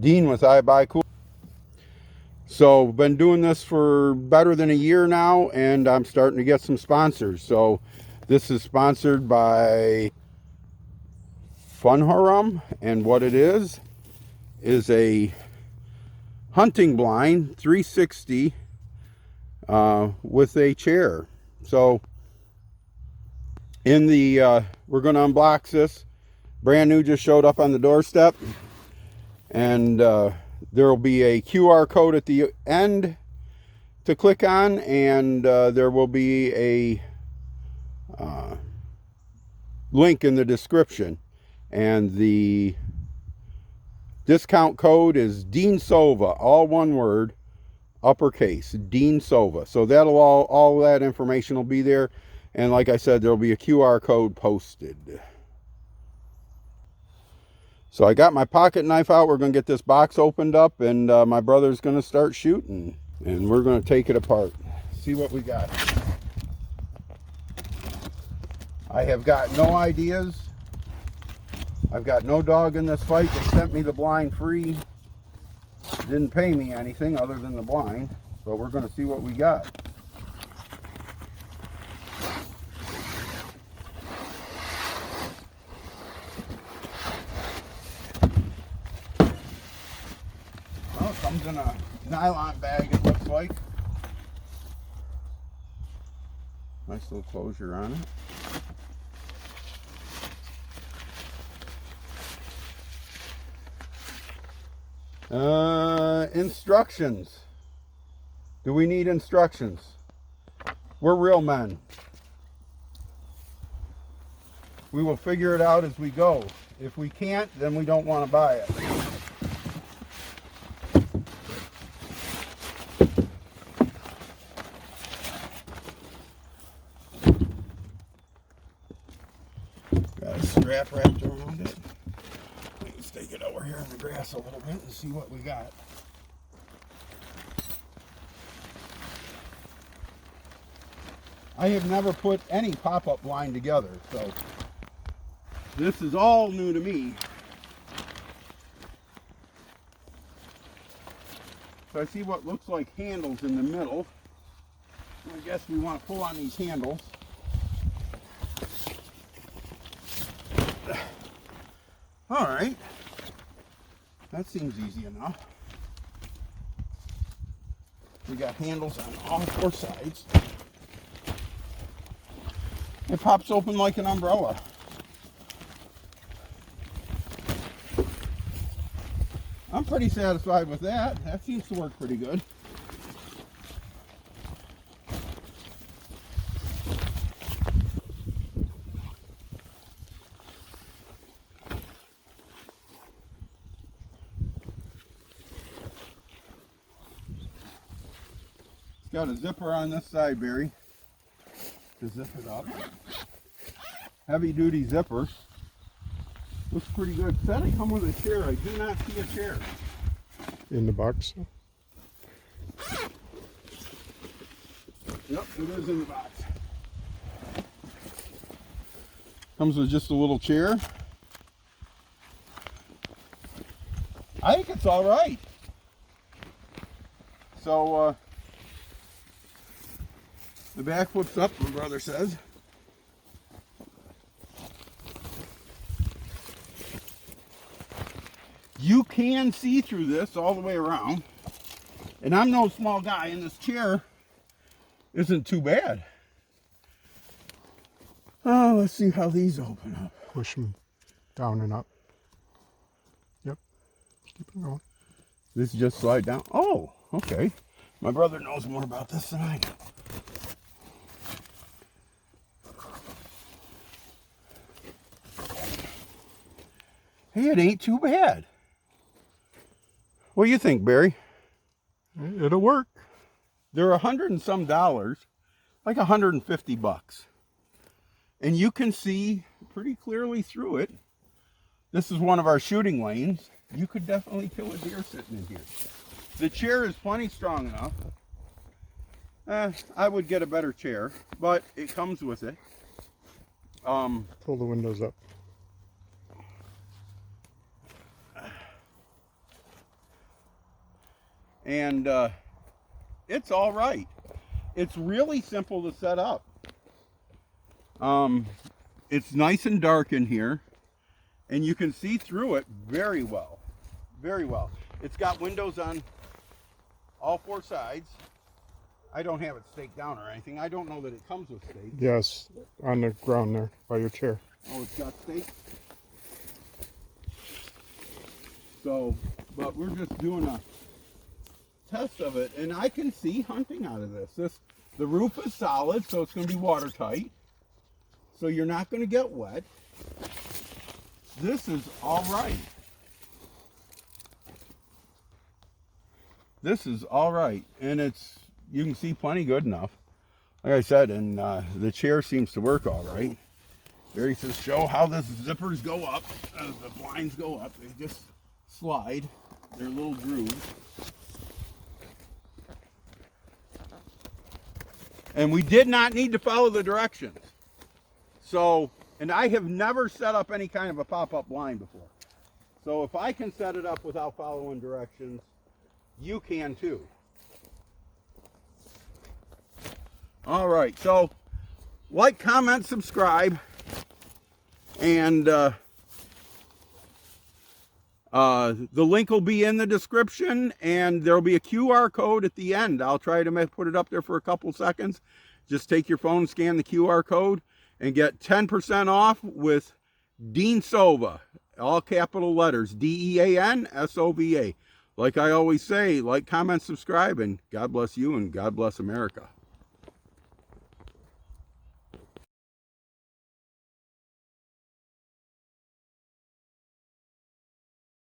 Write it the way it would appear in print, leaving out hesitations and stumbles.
Dean with I Buy Cool. So been doing this for better than a year now, and I'm starting to get some sponsors. So this is sponsored by Funharam, and what it is a hunting blind 360 with a chair. So in the we're going to unbox this. Brand new, just showed up on the doorstep, and there will be a QR code at the end to click on, and there will be a link in the description, and the discount code is Dean Sova, all one word, uppercase, Dean Sova. So that'll all that information will be there, and like I said, there'll be a QR code posted. So I got my pocket knife out. We're going to get this box opened up, and my brother's going to start shooting, and we're going to take it apart, see what we got. I have got no ideas. I've got no dog in this fight. They sent me the blind free. Didn't pay me anything other than the blind, but we're going to see what we got. Well, it comes in a nylon bag, it looks like. Nice little closure on it. Instructions. Do we need instructions? We're real men. We will figure it out as we go. If we can't, then we don't want to buy it. Got a strap wrapped around it. Let's take it over here in the grass a little bit and see what we got. I have never put any pop-up blind together, so this is all new to me. So I see what looks like handles in the middle. I guess we want to pull on these handles. All right, that seems easy enough. We got handles on all four sides. It pops open like an umbrella. I'm pretty satisfied with that. That seems to work pretty good. It's got a zipper on this side, Barry, to zip it up. Heavy duty zipper. Looks pretty good. Said it come with a chair. I do not see a chair in the box. Yep, it is in the box. Comes with just a little chair. I think it's all right. So the back flips up, my brother says. You can see through this all the way around. And I'm no small guy, and this chair isn't too bad. Oh, let's see how these open up. Push them down and up. Yep. Keep it going. This just slide down. Oh, okay. My brother knows more about this than I do. Hey, it ain't too bad. What do you think, Barry? It'll work. They're $100 and some, like $150. And you can see pretty clearly through it. This is one of our shooting lanes. You could definitely kill a deer sitting in here. The chair is plenty strong enough. I would get a better chair, but it comes with it. Pull the windows up. and it's all right. It's really simple to set up. It's nice and dark in here, and you can see through it very well. Very well. It's got windows on all four sides. I don't have it staked down or anything. I don't know that it comes with stakes. Yes, on the ground there by your chair. Oh, it's got stakes? So, but we're just doing a test of it, and I can see hunting out of this. The roof is solid, so it's going to be watertight. So you're not going to get wet. This is all right. This is all right, and you can see plenty good enough. Like I said, and the chair seems to work all right. There says, show how the zippers go up, as the blinds go up. They just slide. They're little grooves. And we did not need to follow the directions. So, and I have never set up any kind of a pop-up blind before. So if I can set it up without following directions, you can too. All right, so like, comment, subscribe, and the link will be in the description, and there'll be a QR code at the end. I'll try to put it up there for a couple seconds. Just take your phone, scan the QR code, and get 10% off with Dean Sova, all capital letters, DEANSOVA. Like I always say, like, comment, subscribe, and God bless you and God bless America.